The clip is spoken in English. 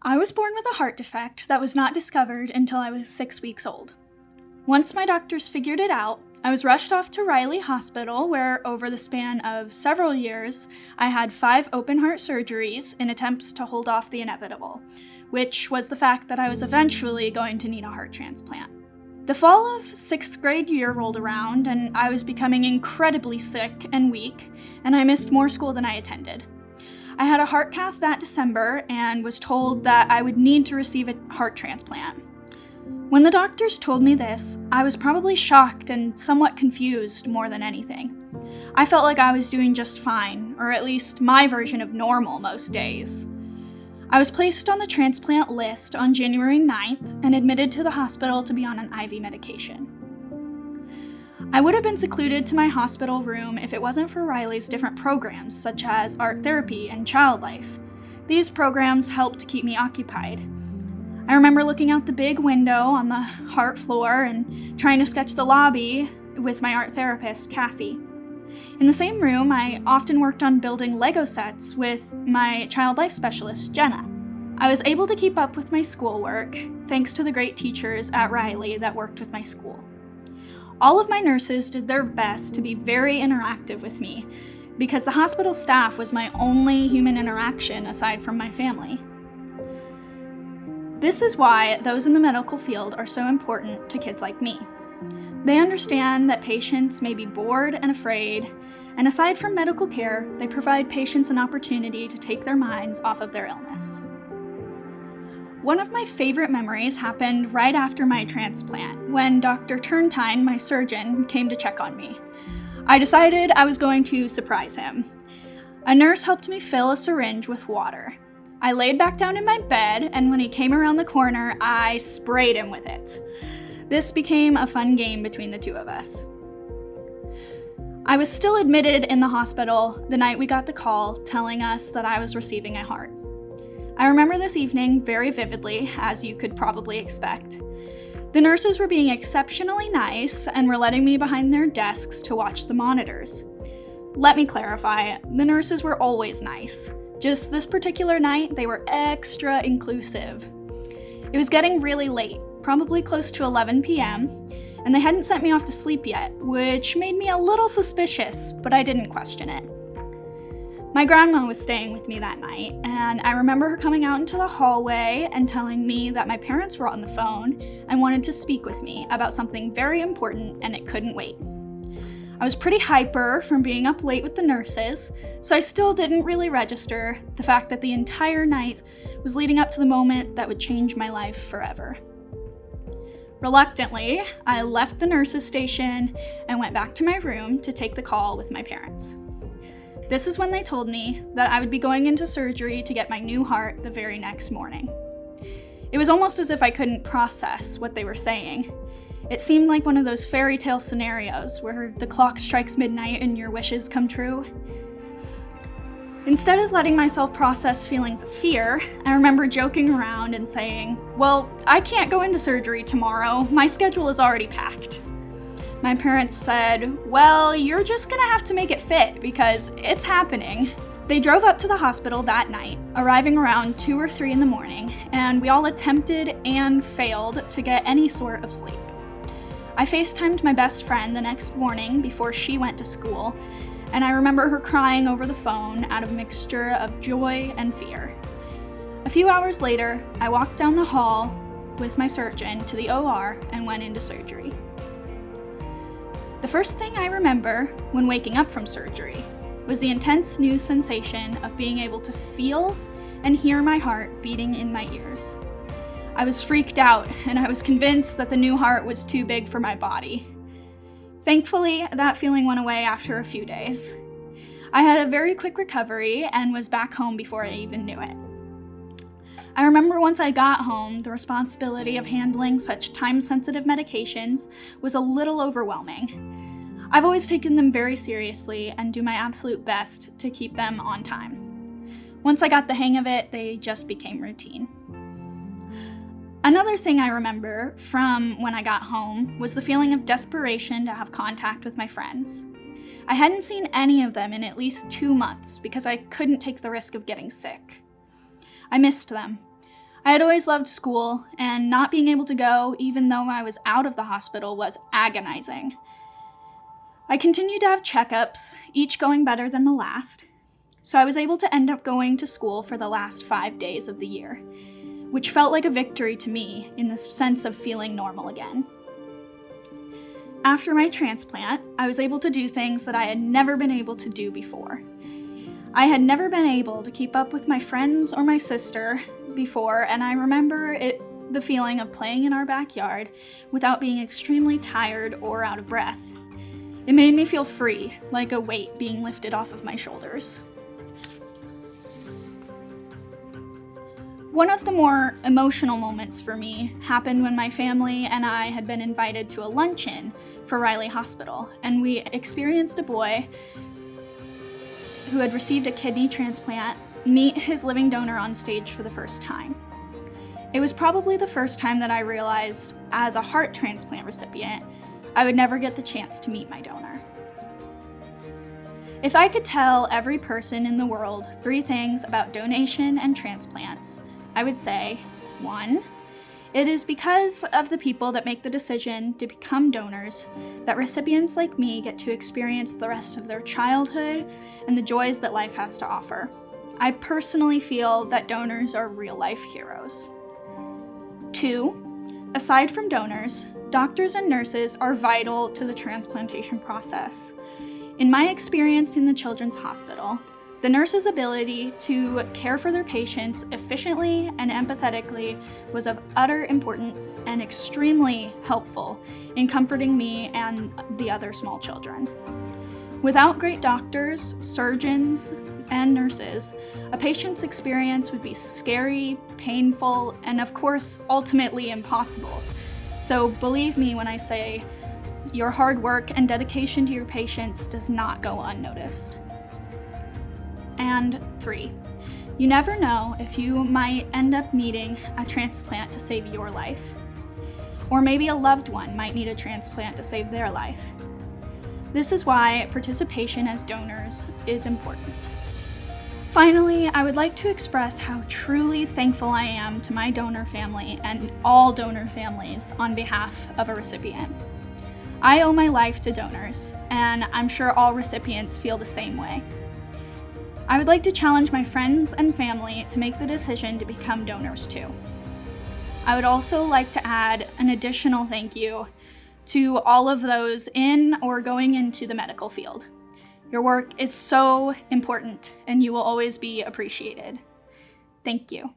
I was born with a heart defect that was not discovered until I was 6 weeks old. Once my doctors figured it out, I was rushed off to Riley Hospital, where over the span of several years, I had 5 open heart surgeries in attempts to hold off the inevitable, which was the fact that I was eventually going to need a heart transplant. The fall of 6th grade year rolled around, and I was becoming incredibly sick and weak, and I missed more school than I attended. I had a heart cath that December and was told that I would need to receive a heart transplant. When the doctors told me this, I was probably shocked and somewhat confused more than anything. I felt like I was doing just fine, or at least my version of normal most days. I was placed on the transplant list on January 9th and admitted to the hospital to be on an IV medication. I would have been secluded to my hospital room if it wasn't for Riley's different programs, such as art therapy and child life. These programs helped to keep me occupied. I remember looking out the big window on the heart floor and trying to sketch the lobby with my art therapist, Cassie. In the same room, I often worked on building Lego sets with my child life specialist, Jenna. I was able to keep up with my schoolwork thanks to the great teachers at Riley that worked with my school. All of my nurses did their best to be very interactive with me because the hospital staff was my only human interaction aside from my family. This is why those in the medical field are so important to kids like me. They understand that patients may be bored and afraid, and aside from medical care, they provide patients an opportunity to take their minds off of their illness. One of my favorite memories happened right after my transplant, when Dr. Turntine, my surgeon, came to check on me. I decided I was going to surprise him. A nurse helped me fill a syringe with water. I laid back down in my bed, and when he came around the corner, I sprayed him with it. This became a fun game between the two of us. I was still admitted in the hospital the night we got the call telling us that I was receiving a heart. I remember this evening very vividly, as you could probably expect. The nurses were being exceptionally nice and were letting me behind their desks to watch the monitors. Let me clarify, the nurses were always nice. Just this particular night, they were extra inclusive. It was getting really late, probably close to 11 p.m., and they hadn't sent me off to sleep yet, which made me a little suspicious, but I didn't question it. My grandma was staying with me that night, and I remember her coming out into the hallway and telling me that my parents were on the phone and wanted to speak with me about something very important, and it couldn't wait. I was pretty hyper from being up late with the nurses, so I still didn't really register the fact that the entire night was leading up to the moment that would change my life forever. Reluctantly, I left the nurses' station and went back to my room to take the call with my parents. This is when they told me that I would be going into surgery to get my new heart the very next morning. It was almost as if I couldn't process what they were saying. It seemed like one of those fairy tale scenarios where the clock strikes midnight and your wishes come true. Instead of letting myself process feelings of fear, I remember joking around and saying, "Well, I can't go into surgery tomorrow. My schedule is already packed." My parents said, "Well, you're just gonna have to make it fit because it's happening." They drove up to the hospital that night, arriving around 2 or 3 in the morning, and we all attempted and failed to get any sort of sleep. I FaceTimed my best friend the next morning before she went to school, and I remember her crying over the phone out of a mixture of joy and fear. A few hours later, I walked down the hall with my surgeon to the OR and went into surgery. The first thing I remember when waking up from surgery was the intense new sensation of being able to feel and hear my heart beating in my ears. I was freaked out, and I was convinced that the new heart was too big for my body. Thankfully, that feeling went away after a few days. I had a very quick recovery and was back home before I even knew it. I remember once I got home, the responsibility of handling such time-sensitive medications was a little overwhelming. I've always taken them very seriously and do my absolute best to keep them on time. Once I got the hang of it, they just became routine. Another thing I remember from when I got home was the feeling of desperation to have contact with my friends. I hadn't seen any of them in at least 2 months because I couldn't take the risk of getting sick. I missed them. I had always loved school, and not being able to go, even though I was out of the hospital, was agonizing. I continued to have checkups, each going better than the last, so I was able to end up going to school for the last 5 days of the year, which felt like a victory to me in the sense of feeling normal again. After my transplant, I was able to do things that I had never been able to do before. I had never been able to keep up with my friends or my sister before, and I remember the feeling of playing in our backyard without being extremely tired or out of breath. It made me feel free, like a weight being lifted off of my shoulders. One of the more emotional moments for me happened when my family and I had been invited to a luncheon for Riley Hospital, and we experienced a boy who had received a kidney transplant meet his living donor on stage for the first time. It was probably the first time that I realized, as a heart transplant recipient, I would never get the chance to meet my donor. If I could tell every person in the world 3 things about donation and transplants, I would say, 1, it is because of the people that make the decision to become donors that recipients like me get to experience the rest of their childhood and the joys that life has to offer. I personally feel that donors are real-life heroes. 2, aside from donors, doctors and nurses are vital to the transplantation process. In my experience in the Children's Hospital, the nurses' ability to care for their patients efficiently and empathetically was of utter importance and extremely helpful in comforting me and the other small children. Without great doctors, surgeons, and nurses, a patient's experience would be scary, painful, and of course, ultimately impossible. So believe me when I say your hard work and dedication to your patients does not go unnoticed. And 3, you never know if you might end up needing a transplant to save your life. Or maybe a loved one might need a transplant to save their life. This is why participation as donors is important. Finally, I would like to express how truly thankful I am to my donor family and all donor families on behalf of a recipient. I owe my life to donors, and I'm sure all recipients feel the same way. I would like to challenge my friends and family to make the decision to become donors too. I would also like to add an additional thank you to all of those in or going into the medical field. Your work is so important, and you will always be appreciated. Thank you.